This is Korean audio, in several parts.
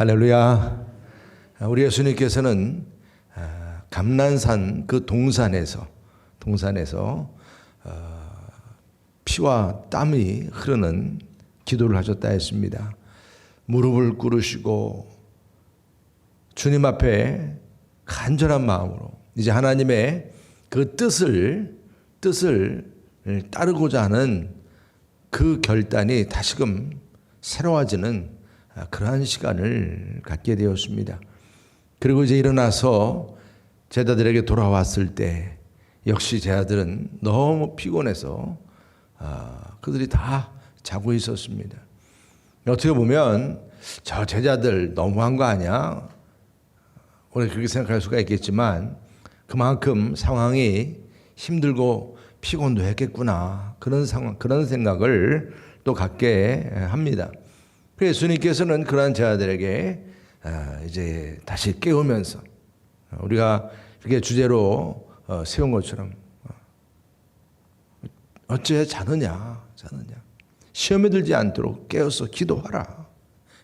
할렐루야. 우리 예수님께서는 감난산 그 동산에서 피와 땀이 흐르는 기도를 하셨다 했습니다. 무릎을 꿇으시고 주님 앞에 간절한 마음으로 이제 하나님의 그 뜻을 따르고자 하는 그 결단이 다시금 새로워지는 그러한 시간을 갖게 되었습니다. 그리고 이제 일어나서 제자들에게 돌아왔을 때 역시 제자들은 너무 피곤해서 그들이 다 자고 있었습니다. 어떻게 보면 저 제자들 너무한 거 아니야? 우리 그렇게 생각할 수가 있겠지만 그만큼 상황이 힘들고 피곤도 했겠구나, 그런 생각을 또 갖게 합니다. 예수님께서는 그러한 제자들에게 이제 다시 깨우면서 우리가 이렇게 주제로 세운 것처럼 어째 자느냐 시험에 들지 않도록 깨어서 기도하라.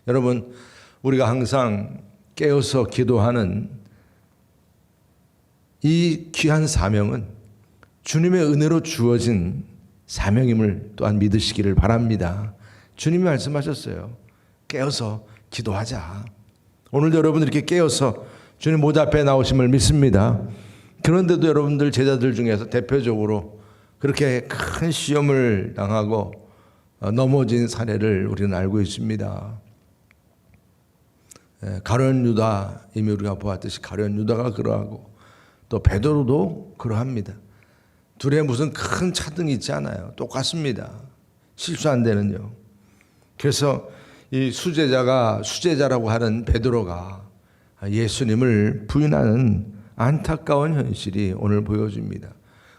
여러분, 우리가 항상 깨어서 기도하는 이 귀한 사명은 주님의 은혜로 주어진 사명임을 또한 믿으시기를 바랍니다. 주님이 말씀하셨어요. 깨어서 기도하자. 오늘도 여러분 이렇게 깨어서 주님 모자 앞에 나오심을 믿습니다. 그런데도 여러분들 제자들 중에서 대표적으로 그렇게 큰 시험을 당하고 넘어진 사례를 우리는 알고 있습니다. 가룟 유다, 이미 우리가 보았듯이 가룟 유다가 그러하고 또 베드로도 그러합니다. 둘의 무슨 큰 차등이 있지 않아요. 똑같습니다. 실수 안 되는요. 그래서 이 수제자라고 하는 베드로가 예수님을 부인하는 안타까운 현실이 오늘 보여집니다.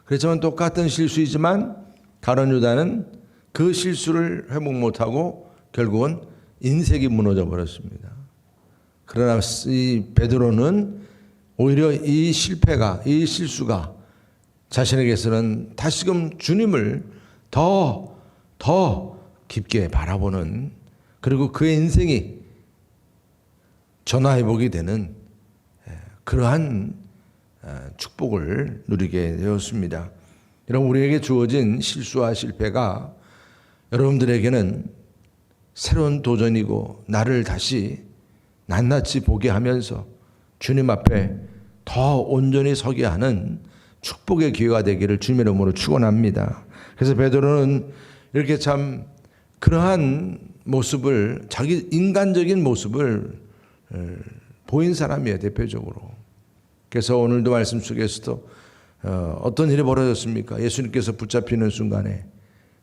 그렇지만 똑같은 실수이지만 가룟 유다는 그 실수를 회복 못하고 결국은 인색이 무너져 버렸습니다. 그러나 이 베드로는 오히려 이 실수가 자신에게서는 다시금 주님을 더 깊게 바라보는, 그리고 그의 인생이 전화회복이 되는 그러한 축복을 누리게 되었습니다. 여러분, 우리에게 주어진 실수와 실패가 여러분들에게는 새로운 도전이고 나를 다시 낱낱이 보게 하면서 주님 앞에 더 온전히 서게 하는 축복의 기회가 되기를 주님의 이름으로 축원합니다. 그래서 베드로는 이렇게 참 그러한 모습을, 자기 인간적인 모습을 보인 사람이에요, 대표적으로. 그래서 오늘도 말씀 속에서도 어떤 일이 벌어졌습니까? 예수님께서 붙잡히는 순간에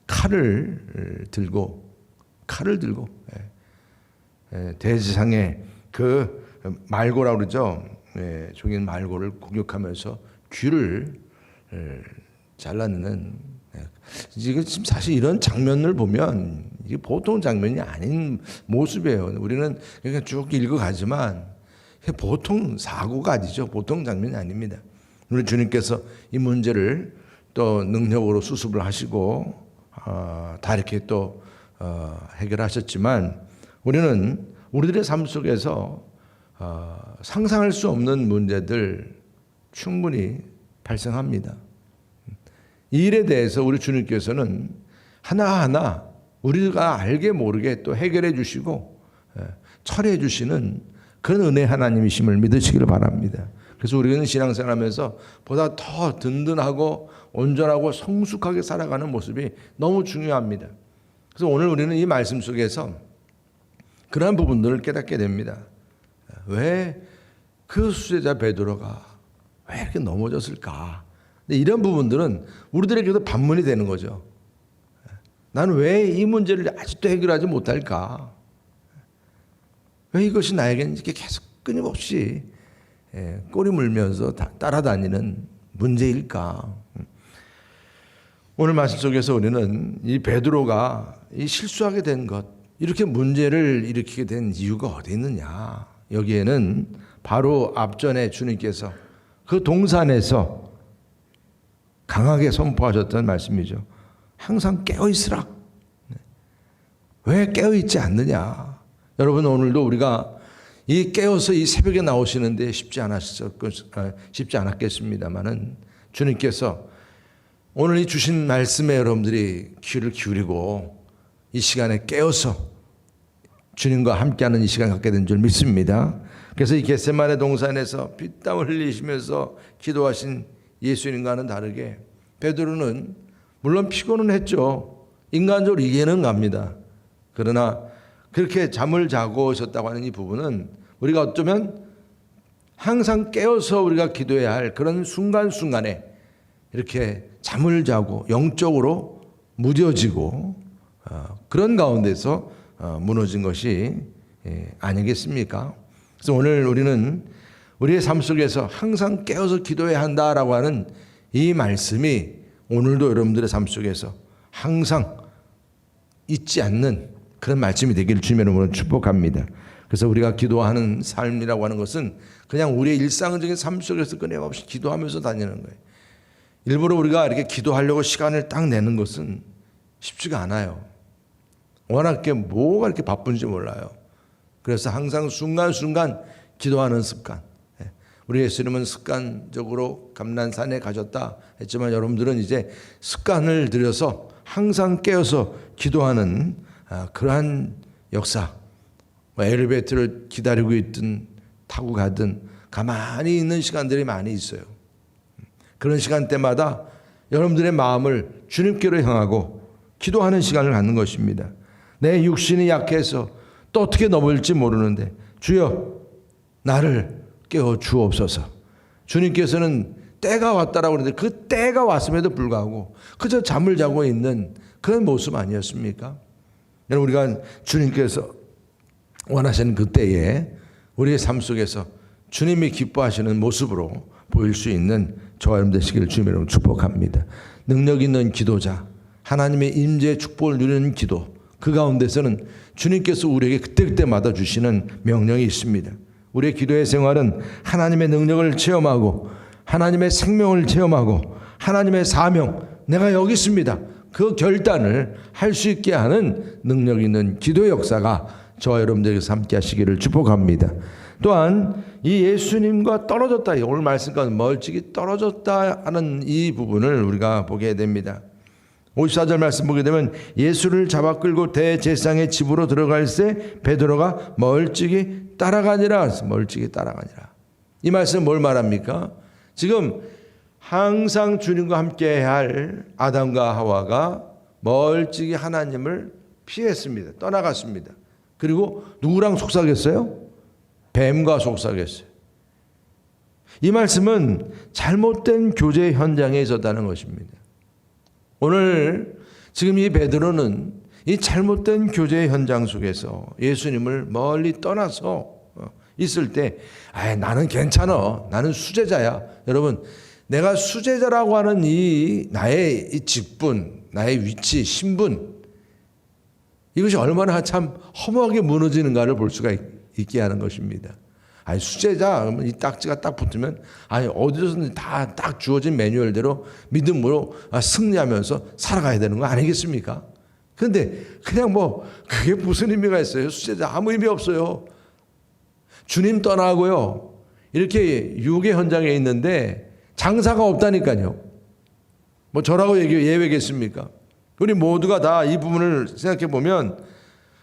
칼을 들고 대지상에 그 말고라고 그러죠. 종인 말고를 공격하면서 귀를 잘라내는, 지금 사실 이런 장면을 보면 이게 보통 장면이 아닌 모습이에요. 우리는 그냥 쭉 읽어가지만 보통 사고가 아니죠. 보통 장면이 아닙니다. 우리 주님께서 이 문제를 또 능력으로 수습을 하시고 다 이렇게 또 해결하셨지만 우리는 우리들의 삶 속에서 상상할 수 없는 문제들 충분히 발생합니다. 이 일에 대해서 우리 주님께서는 하나하나 우리가 알게 모르게 또 해결해 주시고 처리해 주시는 그런 은혜 하나님이심을 믿으시기를 바랍니다. 그래서 우리는 신앙생활하면서 보다 더 든든하고 온전하고 성숙하게 살아가는 모습이 너무 중요합니다. 그래서 오늘 우리는 이 말씀 속에서 그러한 부분들을 깨닫게 됩니다. 왜 그 수제자 베드로가 왜 이렇게 넘어졌을까? 근데 이런 부분들은 우리들에게도 반문이 되는 거죠. 나는 왜 이 문제를 아직도 해결하지 못할까? 왜 이것이 나에게는 이렇게 계속 끊임없이 꼬리 물면서 따라다니는 문제일까? 오늘 말씀 속에서 우리는 이 베드로가 이 실수하게 된 것, 이렇게 문제를 일으키게 된 이유가 어디 있느냐? 여기에는 바로 앞전에 주님께서 그 동산에서 강하게 선포하셨던 말씀이죠. 항상 깨어있으라. 왜 깨어있지 않느냐? 여러분, 오늘도 우리가 이 깨어서 이 새벽에 나오시는데 쉽지 않았겠습니다만은 주님께서 오늘 이 주신 말씀에 여러분들이 귀를 기울이고 이 시간에 깨어서 주님과 함께하는 이 시간 갖게 된 줄 믿습니다. 그래서 이 겟세마네 동산에서 피땀을 흘리시면서 기도하신 예수님과는 다르게 베드로는 물론 피곤은 했죠. 인간적으로 이해는 갑니다. 그러나 그렇게 잠을 자고 있었다고 하는 이 부분은 우리가 어쩌면 항상 깨어서 우리가 기도해야 할 그런 순간순간에 이렇게 잠을 자고 영적으로 무뎌지고 그런 가운데서 무너진 것이 아니겠습니까? 그래서 오늘 우리는 우리의 삶 속에서 항상 깨어서 기도해야 한다라고 하는 이 말씀이 오늘도 여러분들의 삶 속에서 항상 잊지 않는 그런 말씀이 되기를 주님의 이름으로 축복합니다. 그래서 우리가 기도하는 삶이라고 하는 것은 그냥 우리의 일상적인 삶 속에서 끊임없이 기도하면서 다니는 거예요. 일부러 우리가 이렇게 기도하려고 시간을 딱 내는 것은 쉽지가 않아요. 워낙 뭐가 이렇게 바쁜지 몰라요. 그래서 항상 순간순간 기도하는 습관. 우리 예수님은 습관적으로 감난산에 가셨다 했지만 여러분들은 이제 습관을 들여서 항상 깨어서 기도하는 그러한 역사. 엘리베이터를 기다리고 있든 타고 가든 가만히 있는 시간들이 많이 있어요. 그런 시간대마다 여러분들의 마음을 주님께로 향하고 기도하는 시간을 갖는 것입니다. 내 육신이 약해서 또 어떻게 넘어질지 모르는데 주여 나를 깨워 주옵소서. 주님께서는 때가 왔다라고 그러는데 그 때가 왔음에도 불구하고 그저 잠을 자고 있는 그런 모습 아니었습니까? 여러분 우리가 주님께서 원하시는 그 때에 우리의 삶 속에서 주님이 기뻐하시는 모습으로 보일 수 있는 저와 여러분 되시기를 주님의 이름으로 축복합니다. 능력 있는 기도자, 하나님의 임재의 축복을 누리는 기도, 그 가운데서는 주님께서 우리에게 그때그때마다 주시는 명령이 있습니다. 우리의 기도의 생활은 하나님의 능력을 체험하고 하나님의 생명을 체험하고 하나님의 사명, 내가 여기 있습니다. 그 결단을 할 수 있게 하는 능력 있는 기도의 역사가 저와 여러분들에게서 함께 하시기를 축복합니다. 또한 이 예수님과 떨어졌다, 오늘 말씀과 멀찍이 떨어졌다 하는 이 부분을 우리가 보게 됩니다. 54절 말씀 보게 되면 예수를 잡아 끌고 대제사장의 집으로 들어갈 때 베드로가 멀찍이 따라가니라. 멀찍이 따라가니라. 이 말씀은 뭘 말합니까? 지금 항상 주님과 함께 할 아담과 하와가 멀찍이 하나님을 피했습니다. 떠나갔습니다. 그리고 누구랑 속삭였어요? 뱀과 속삭였어요. 이 말씀은 잘못된 교제 현장에 있었다는 것입니다. 오늘 지금 이 베드로는 이 잘못된 교제 현장 속에서 예수님을 멀리 떠나서 있을 때 나는 괜찮아. 나는 수제자야. 여러분 내가 수제자라고 하는 이 나의 이 직분, 나의 위치, 신분 이것이 얼마나 참 허무하게 무너지는가를 볼 수가 있게 하는 것입니다. 수제자 이 딱지가 딱 붙으면 어디서든 다 딱 주어진 매뉴얼대로 믿음으로 승리하면서 살아가야 되는 거 아니겠습니까? 그런데 그냥 그게 무슨 의미가 있어요? 수제자 아무 의미 없어요. 주님 떠나고요 이렇게 유괴 현장에 있는데 장사가 없다니까요. 저라고 예외겠습니까? 우리 모두가 다 이 부분을 생각해 보면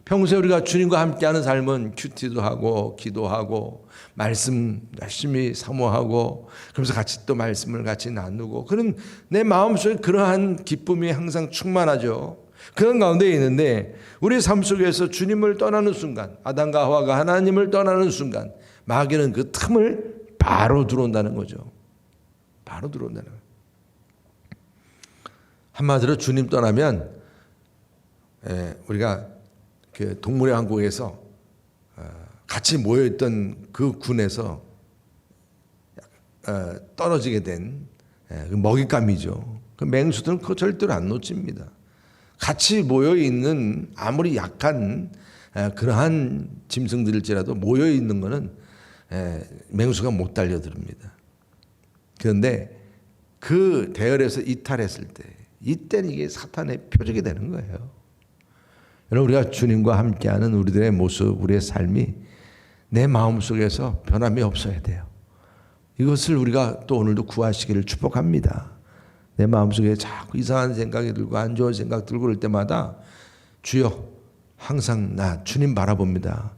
평소에 우리가 주님과 함께하는 삶은 큐티도 하고 기도하고 말씀 열심히 사모하고 그러면서 같이 또 말씀을 같이 나누고 그런 내 마음속에 그러한 기쁨이 항상 충만하죠. 그런 가운데 있는데 우리 삶 속에서 주님을 떠나는 순간 아담과 하와가 하나님을 떠나는 순간 마귀는 그 틈을 바로 들어온다는 거죠. 바로 들어온다는 거예요. 한마디로 주님 떠나면 우리가 그 동물의 왕국에서 같이 모여있던 그 군에서 떨어지게 된 먹잇감이죠. 그 맹수들은 그거 절대로 안 놓칩니다. 같이 모여있는 아무리 약한 그러한 짐승들일지라도 모여있는 거는 맹수가 못 달려듭니다. 그런데 그 대열에서 이탈했을 때 이때는 이게 사탄의 표적이 되는 거예요. 여러분 우리가 주님과 함께하는 우리들의 모습, 우리의 삶이 내 마음속에서 변함이 없어야 돼요. 이것을 우리가 또 오늘도 구하시기를 축복합니다. 내 마음속에 자꾸 이상한 생각이 들고 안 좋은 생각 들고 그럴 때마다 주여, 항상 나 주님 바라봅니다.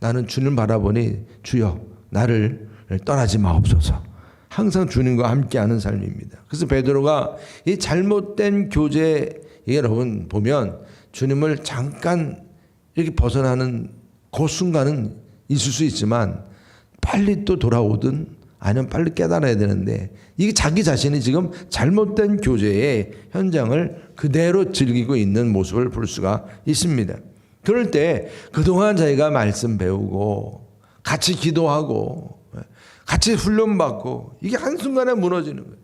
나는 주님 바라보니 주여 나를 떠나지 마옵소서. 항상 주님과 함께하는 삶입니다. 그래서 베드로가 이 잘못된 교제, 여러분 보면 주님을 잠깐 이렇게 벗어나는 그 순간은 있을 수 있지만 빨리 또 돌아오든 아니면 빨리 깨달아야 되는데 이게 자기 자신이 지금 잘못된 교제의 현장을 그대로 즐기고 있는 모습을 볼 수가 있습니다. 그럴 때 그동안 자기가 말씀 배우고 같이 기도하고 같이 훈련받고 이게 한순간에 무너지는 거예요.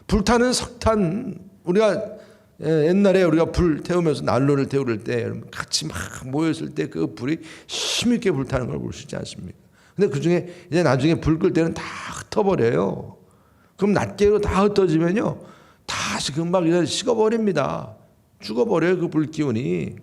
불타는 석탄, 우리가 옛날에 우리가 불 태우면서 난로를 태울 때 같이 막 모였을 때 그 불이 힘있게 불타는 걸 볼 수 있지 않습니까? 근데 그 중에 이제 나중에 불 끌 때는 다 흩어버려요. 그럼 낱개로 다 흩어지면요, 다시 금방 이제 식어버립니다. 죽어버려요, 그 불 기운이.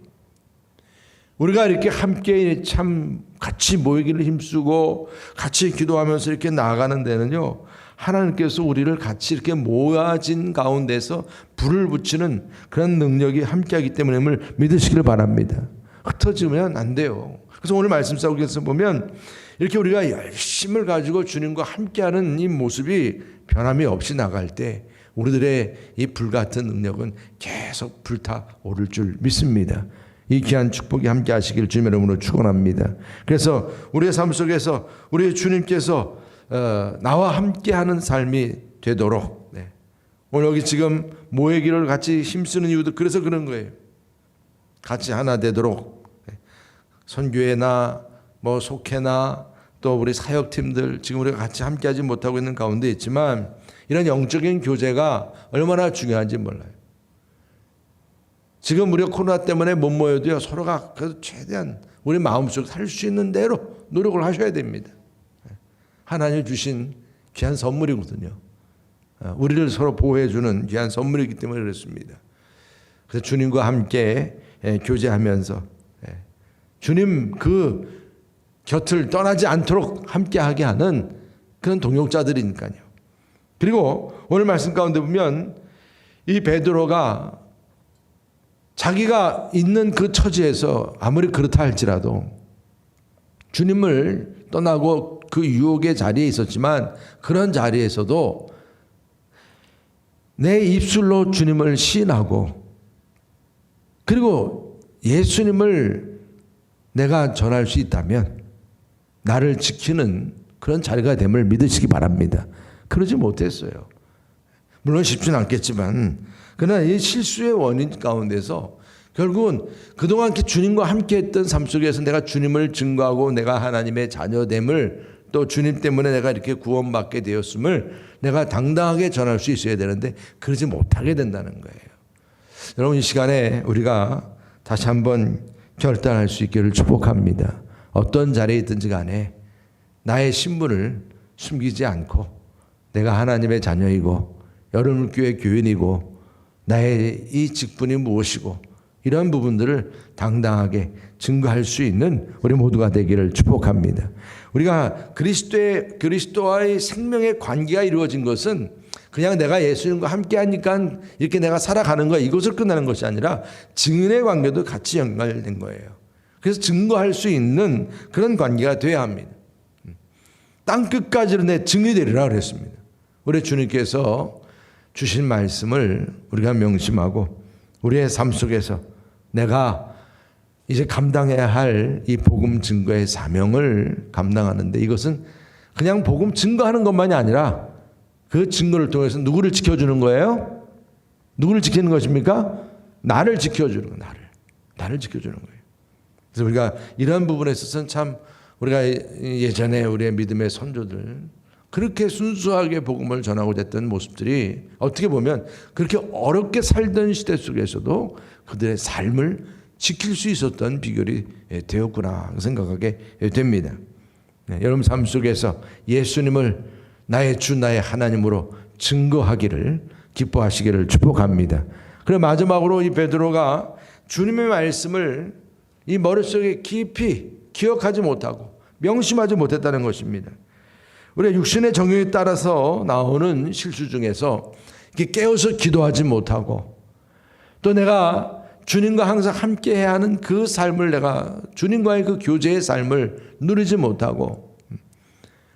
우리가 이렇게 함께 참 같이 모이기를 힘쓰고 같이 기도하면서 이렇게 나아가는 데는요, 하나님께서 우리를 같이 이렇게 모아진 가운데서 불을 붙이는 그런 능력이 함께하기 때문임을 믿으시기를 바랍니다. 흩어지면 안 돼요. 그래서 오늘 말씀 속에서 보면 이렇게 우리가 열심을 가지고 주님과 함께하는 이 모습이 변함이 없이 나갈 때 우리들의 이 불같은 능력은 계속 불타오를 줄 믿습니다. 이 귀한 축복이 함께 하시길 주님의 이름으로 축원합니다. 그래서 우리의 삶 속에서 우리 주님께서 나와 함께하는 삶이 되도록, 오늘 여기 지금 모이기를 같이 힘쓰는 이유도 그래서 그런 거예요. 같이 하나 되도록, 선교회나 뭐 속회나 또 우리 사역팀들 지금 우리가 같이 함께하지 못하고 있는 가운데 있지만 이런 영적인 교제가 얼마나 중요한지 몰라요. 지금 우리가 코로나 때문에 못 모여도요, 서로가 그래도 최대한 우리 마음속 살 수 있는 대로 노력을 하셔야 됩니다. 하나님 주신 귀한 선물이거든요. 우리를 서로 보호해주는 귀한 선물이기 때문에 그렇습니다. 그래서 주님과 함께 교제하면서 주님 그 곁을 떠나지 않도록 함께하게 하는 그런 동역자들이니까요. 그리고 오늘 말씀 가운데 보면 이 베드로가 자기가 있는 그 처지에서 아무리 그렇다 할지라도 주님을 떠나고 그 유혹의 자리에 있었지만 그런 자리에서도 내 입술로 주님을 시인하고 그리고 예수님을 내가 전할 수 있다면 나를 지키는 그런 자리가 됨을 믿으시기 바랍니다. 그러지 못했어요. 물론 쉽지는 않겠지만 그러나 이 실수의 원인 가운데서 결국은 그동안 이렇게 주님과 함께했던 삶 속에서 내가 주님을 증거하고 내가 하나님의 자녀됨을 또 주님 때문에 내가 이렇게 구원받게 되었음을 내가 당당하게 전할 수 있어야 되는데 그러지 못하게 된다는 거예요. 여러분 이 시간에 우리가 다시 한번 결단할 수 있기를 축복합니다. 어떤 자리에 있든지 간에 나의 신분을 숨기지 않고 내가 하나님의 자녀이고 여러분교회 교인이고 나의 이 직분이 무엇이고 이런 부분들을 당당하게 증거할 수 있는 우리 모두가 되기를 축복합니다. 우리가 그리스도와의 생명의 관계가 이루어진 것은 그냥 내가 예수님과 함께 하니까 이렇게 내가 살아가는 거야 이것을 끝나는 것이 아니라 증인의 관계도 같이 연결된 거예요. 그래서 증거할 수 있는 그런 관계가 돼야 합니다. 땅끝까지는 내 증이 되리라 그랬습니다. 우리 주님께서 주신 말씀을 우리가 명심하고 우리의 삶 속에서 내가 이제 감당해야 할 이 복음 증거의 사명을 감당하는데 이것은 그냥 복음 증거하는 것만이 아니라 그 증거를 통해서 누구를 지켜주는 거예요? 누구를 지키는 것입니까? 나를 지켜주는 거예요. 나를 지켜주는 거예요. 그래서 우리가 이런 부분에 있어서는 참 우리가 예전에 우리의 믿음의 선조들 그렇게 순수하게 복음을 전하고자 했던 모습들이 어떻게 보면 그렇게 어렵게 살던 시대 속에서도 그들의 삶을 지킬 수 있었던 비결이 되었구나 생각하게 됩니다. 여러분 삶 속에서 예수님을 나의 주 나의 하나님으로 증거하기를 기뻐하시기를 축복합니다. 그리고 마지막으로 이 베드로가 주님의 말씀을 이 머릿속에 깊이 기억하지 못하고 명심하지 못했다는 것입니다. 우리가 육신의 정욕에 따라서 나오는 실수 중에서 이렇게 깨어서 기도하지 못하고 또 내가 주님과 항상 함께 해야 하는 그 삶을 내가 주님과의 그 교제의 삶을 누리지 못하고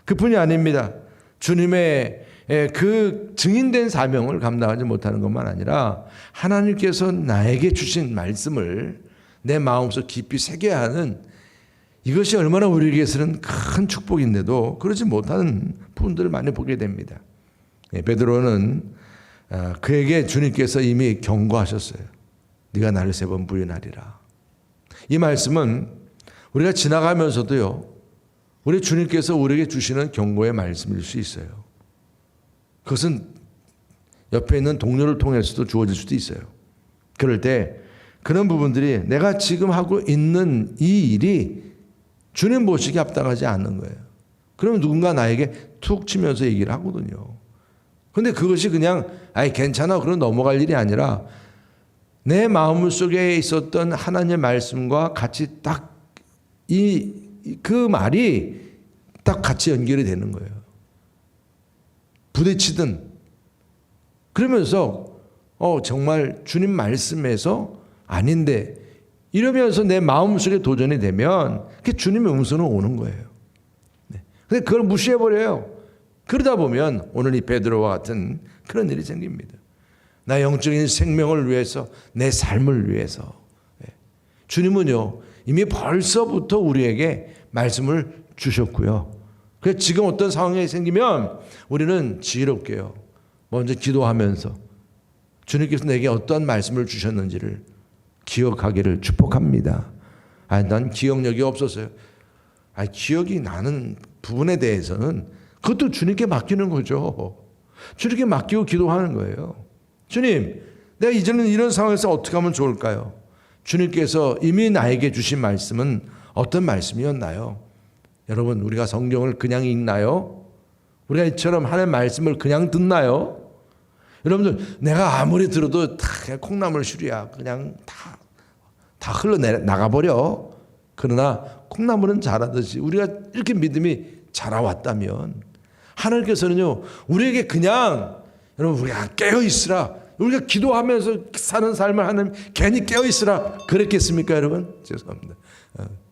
그뿐이 아닙니다. 주님의 그 증인된 사명을 감당하지 못하는 것만 아니라 하나님께서 나에게 주신 말씀을 내 마음속 깊이 새겨야 하는 이것이 얼마나 우리에게서는 큰 축복인데도 그러지 못하는 부분들을 많이 보게 됩니다. 베드로는 그에게 주님께서 이미 경고하셨어요. 네가 나를 3번 부인하리라. 이 말씀은 우리가 지나가면서도요, 우리 주님께서 우리에게 주시는 경고의 말씀일 수 있어요. 그것은 옆에 있는 동료를 통해서도 주어질 수도 있어요. 그럴 때 그런 부분들이 내가 지금 하고 있는 이 일이 주님 보시기에 합당하지 않는 거예요. 그러면 누군가 나에게 툭 치면서 얘기를 하거든요. 그런데 그것이 그냥 괜찮아 그럼 넘어갈 일이 아니라 내 마음 속에 있었던 하나님의 말씀과 같이 딱 그 말이 딱 같이 연결이 되는 거예요. 부딪히든 그러면서 정말 주님 말씀에서 아닌데 이러면서 내 마음 속에 도전이 되면 그게 주님의 음성은 오는 거예요. 근데 그걸 무시해버려요. 그러다 보면 오늘 이 베드로와 같은 그런 일이 생깁니다. 나 영적인 생명을 위해서 내 삶을 위해서 주님은요 이미 벌써부터 우리에게 말씀을 주셨고요. 그래서 지금 어떤 상황이 생기면 우리는 지혜롭게요 먼저 기도하면서 주님께서 내게 어떤 말씀을 주셨는지를 기억하기를 축복합니다. 난 기억력이 없었어요. 기억이 나는 부분에 대해서는 그것도 주님께 맡기는 거죠. 주님께 맡기고 기도하는 거예요. 주님, 내가 이제는 이런 상황에서 어떻게 하면 좋을까요? 주님께서 이미 나에게 주신 말씀은 어떤 말씀이었나요? 여러분, 우리가 성경을 그냥 읽나요? 우리가 이처럼 하나님의 말씀을 그냥 듣나요? 여러분들, 내가 아무리 들어도 다 그냥 콩나물 슈리야. 그냥 다 흘러나가버려. 그러나 콩나물은 자라듯이 우리가 이렇게 믿음이 자라왔다면 하나님께서는요, 우리에게 그냥 여러분 우리가 깨어있으라. 우리가 기도하면서 사는 삶을 하는 괜히 깨어있으라 그랬겠습니까 여러분? 죄송합니다.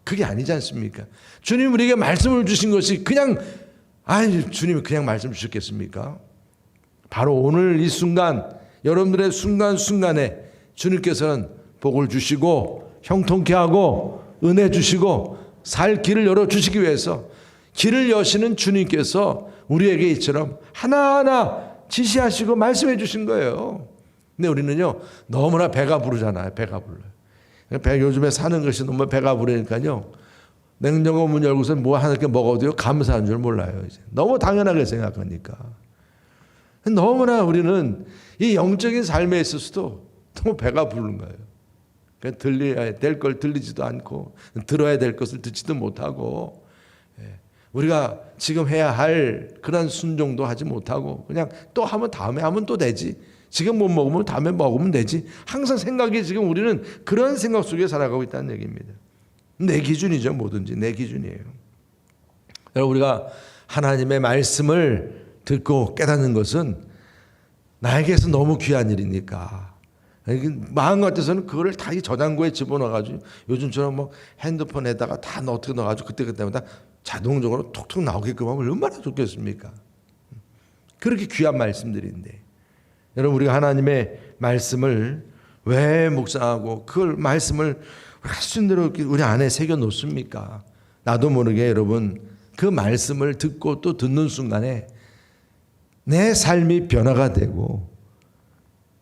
그게 아니지 않습니까? 주님 우리에게 말씀을 주신 것이 그냥 주님이 그냥 말씀 주셨겠습니까? 바로 오늘 이 순간 여러분들의 순간순간에 주님께서는 복을 주시고 형통케 하고 은혜 주시고 살 길을 열어주시기 위해서 길을 여시는 주님께서 우리에게 이처럼 하나하나 지시하시고 말씀해 주신 거예요. 근데 우리는요 너무나 배가 부르잖아요. 배가 불러요. 요즘에 사는 것이 너무 배가 부르니까요 냉장고 문 열고서 뭐 하나 이렇게 먹어도요 감사한 줄 몰라요. 이제 너무 당연하게 생각하니까. 너무나 우리는 이 영적인 삶에 있어서도 너무 배가 부른 거예요. 그러니까 들려야 될 걸 들리지도 않고 들어야 될 것을 듣지도 못하고 우리가 지금 해야 할 그런 순종도 하지 못하고 그냥 또 하면 다음에 하면 또 되지. 지금 못 먹으면 다음에 먹으면 되지. 항상 생각이 지금 우리는 그런 생각 속에 살아가고 있다는 얘기입니다. 내 기준이죠. 뭐든지 내 기준이에요. 여러분 우리가 하나님의 말씀을 듣고 깨닫는 것은 나에게서 너무 귀한 일이니까 마음 같아서는 그거를 다 이 저장고에 집어넣어가지고 요즘처럼 뭐 핸드폰에다가 다 어떻게 넣어가지고 그때마다 자동적으로 톡톡 나오게끔 하면 얼마나 좋겠습니까? 그렇게 귀한 말씀들인데 여러분 우리가 하나님의 말씀을 왜 묵상하고 그걸 말씀을 할 수 있는 대로 우리 안에 새겨 놓습니까? 나도 모르게 여러분 그 말씀을 듣고 또 듣는 순간에 내 삶이 변화가 되고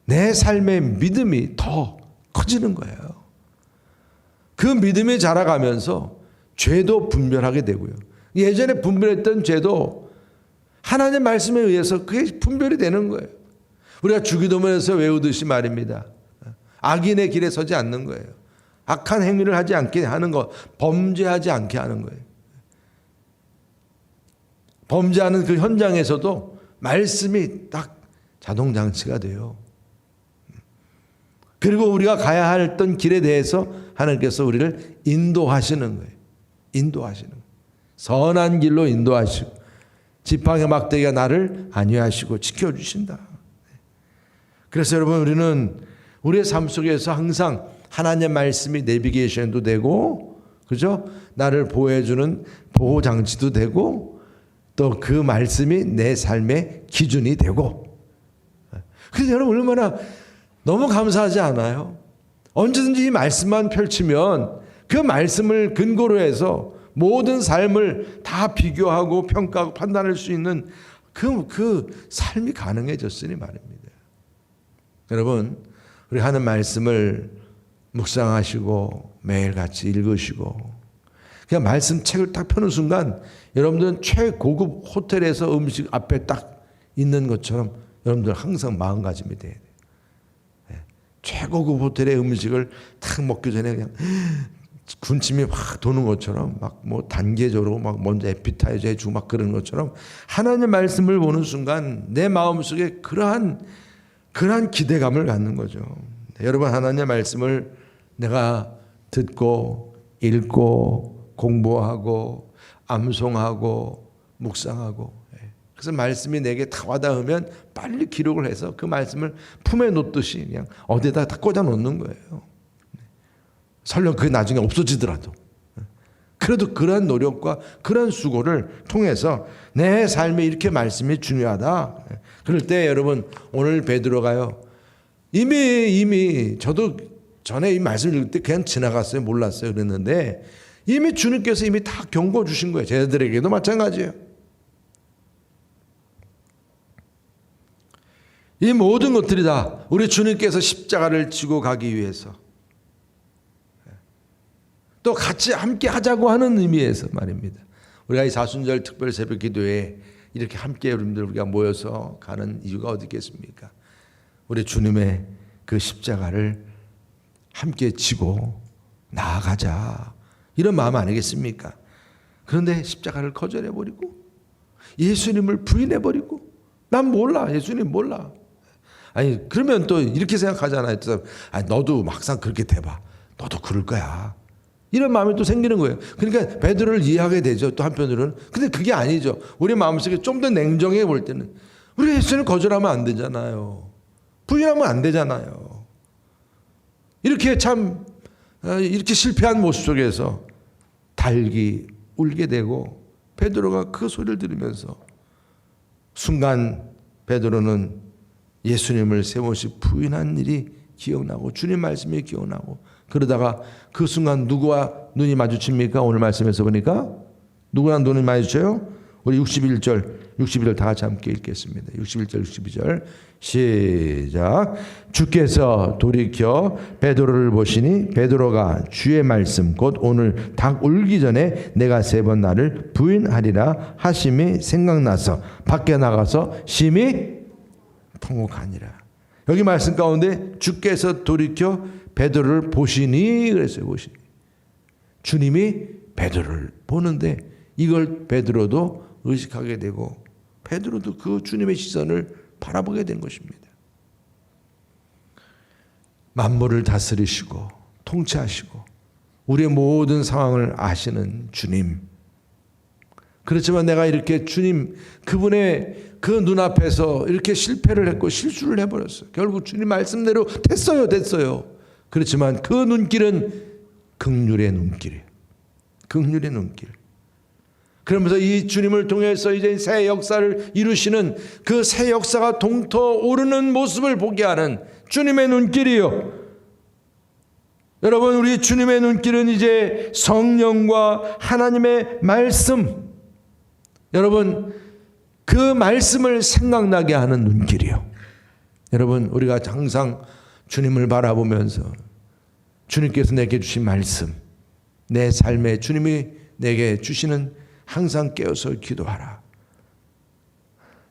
내 삶의 믿음이 더 커지는 거예요. 그 믿음이 자라가면서 죄도 분별하게 되고요. 예전에 분별했던 죄도 하나님의 말씀에 의해서 그게 분별이 되는 거예요. 우리가 주기도문에서 외우듯이 말입니다. 악인의 길에 서지 않는 거예요. 악한 행위를 하지 않게 하는 것, 범죄하지 않게 하는 거예요. 범죄하는 그 현장에서도 말씀이 딱 자동장치가 돼요. 그리고 우리가 가야 했던 길에 대해서 하나님께서 우리를 인도하시는 거예요. 인도하시는, 선한 길로 인도하시고 지팡이 막대기가 나를 안위하시고 지켜주신다. 그래서 여러분, 우리는 우리의 삶 속에서 항상 하나님의 말씀이 내비게이션도 되고, 그죠? 나를 보호해주는 보호장치도 되고, 또 그 말씀이 내 삶의 기준이 되고. 그래서 여러분, 얼마나 너무 감사하지 않아요? 언제든지 이 말씀만 펼치면 그 말씀을 근거로 해서 모든 삶을 다 비교하고 평가하고 판단할 수 있는 그 삶이 가능해졌으니 말입니다. 여러분, 우리 하는 말씀을 묵상하시고 매일같이 읽으시고, 그냥 말씀 책을 딱 펴는 순간 여러분들은 최고급 호텔에서 음식 앞에 딱 있는 것처럼 여러분들 항상 마음가짐이 돼야 돼요. 최고급 호텔의 음식을 딱 먹기 전에 그냥 군침이 확 도는 것처럼 막 뭐 단계적으로 막 먼저 에피타이저 해주고 막 그러는 것처럼 하나님의 말씀을 보는 순간 내 마음속에 그러한 기대감을 갖는 거죠. 여러분, 하나님의 말씀을 내가 듣고 읽고 공부하고 암송하고 묵상하고, 그래서 말씀이 내게 다 와닿으면 빨리 기록을 해서 그 말씀을 품에 놓듯이 그냥 어디에다 다 꽂아 놓는 거예요. 설령 그게 나중에 없어지더라도, 그래도 그러한 노력과 그러한 수고를 통해서 내 삶에 이렇게 말씀이 중요하다. 그럴 때 여러분, 오늘 베드로가요, 이미 저도 전에 이 말씀을 읽을 때 그냥 지나갔어요. 몰랐어요. 그랬는데 이미 주님께서 이미 다 경고 주신 거예요. 제자들에게도 마찬가지예요. 이 모든 것들이 다 우리 주님께서 십자가를 지고 가기 위해서, 또 같이 함께 하자고 하는 의미에서 말입니다. 우리가 이 사순절 특별 새벽 기도에 이렇게 함께 여러분들 우리가 모여서 가는 이유가 어디 있겠습니까? 우리 주님의 그 십자가를 함께 지고 나아가자, 이런 마음 아니겠습니까? 그런데 십자가를 거절해버리고 예수님을 부인해버리고, 난 몰라, 예수님 몰라. 아니, 그러면 또 이렇게 생각하잖아요. 너도 막상 그렇게 돼봐, 너도 그럴 거야, 이런 마음이 또 생기는 거예요. 그러니까 베드로를 이해하게 되죠. 또 한편으로는. 근데 그게 아니죠. 우리 마음속에 좀 더 냉정해 볼 때는 우리 예수님을 거절하면 안 되잖아요. 부인하면 안 되잖아요. 이렇게 이렇게 실패한 모습 속에서 달기 울게 되고, 베드로가 그 소리를 들으면서 순간 베드로는 예수님을 세 번씩 부인한 일이 기억나고 주님 말씀이 기억나고, 그러다가 그 순간 누구와 눈이 마주칩니까? 오늘 말씀에서 보니까 누구랑 눈이 마주쳐요? 우리 61절 다 같이 함께 읽겠습니다. 61절 62절 시작. 주께서 돌이켜 베드로를 보시니 베드로가 주의 말씀 곧 오늘 닭 울기 전에 내가 3번 나를 부인하리라 하심이 생각나서 밖에 나가서 심히 통곡하니라. 여기 말씀 가운데 주께서 돌이켜 베드로를 보시니 그랬어요. 보시니. 주님이 베드로를 보는데 이걸 베드로도 의식하게 되고, 베드로도 그 주님의 시선을 바라보게 된 것입니다. 만물을 다스리시고 통치하시고 우리의 모든 상황을 아시는 주님. 그렇지만 내가 이렇게 주님, 그분의 그 눈앞에서 이렇게 실패를 했고 실수를 해버렸어요. 결국 주님 말씀대로 됐어요. 그렇지만 그 눈길은 긍휼의 눈길이에요. 긍휼의 눈길. 그러면서 이 주님을 통해서 이제 새 역사를 이루시는 그 새 역사가 동터오르는 모습을 보게 하는 주님의 눈길이요. 여러분, 우리 주님의 눈길은 이제 성령과 하나님의 말씀, 여러분 그 말씀을 생각나게 하는 눈길이요. 여러분, 우리가 항상 주님을 바라보면서 주님께서 내게 주신 말씀, 내 삶에 주님이 내게 주시는, 항상 깨어서 기도하라.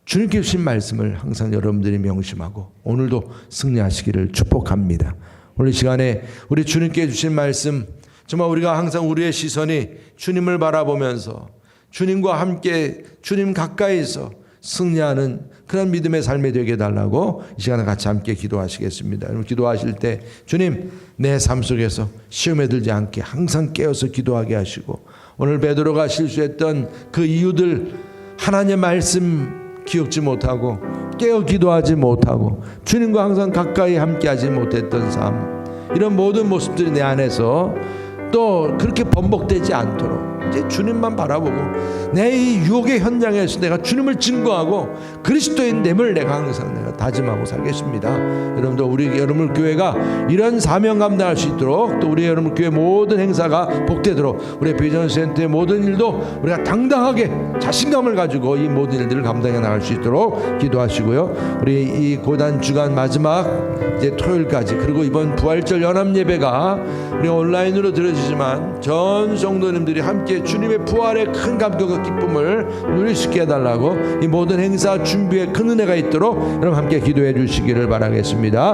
주님께 주신 말씀을 항상 여러분들이 명심하고 오늘도 승리하시기를 축복합니다. 오늘 시간에 우리 주님께 주신 말씀, 정말 우리가 항상 우리의 시선이 주님을 바라보면서 주님과 함께 주님 가까이서 승리하는 그런 믿음의 삶이 되게 해달라고 이 시간에 같이 함께 기도하시겠습니다. 여러분 기도하실 때 주님 내 삶 속에서 시험에 들지 않게 항상 깨어서 기도하게 하시고 오늘 베드로가 실수했던 그 이유들 하나님의 말씀 기억지 못하고 깨어 기도하지 못하고 주님과 항상 가까이 함께하지 못했던 삶 이런 모든 모습들이 내 안에서 또 그렇게 번복되지 않도록 이제 주님만 바라보고 내 이 유혹의 현장에서 내가 주님을 증거하고 그리스도인 됨을 내가 항상 내가 다짐하고 살겠습니다. 여러분도 우리 여러분 교회가 이런 사명 감당할 수 있도록 또 우리 여러분 교회 모든 행사가 복되도록 우리 비전센터의 모든 일도 우리가 당당하게 자신감을 가지고 이 모든 일들을 감당해 나갈 수 있도록 기도하시고요. 우리 이 고단 주간 마지막 이제 토요일까지 그리고 이번 부활절 연합 예배가 우리 온라인으로 들어지지만 전 성도님들이 함께 주님의 부활의 큰 감격과 기쁨을 누릴 수 있게 해달라고 이 모든 행사 준비에 큰 은혜가 있도록 여러분 함께 기도해 주시기를 바라겠습니다.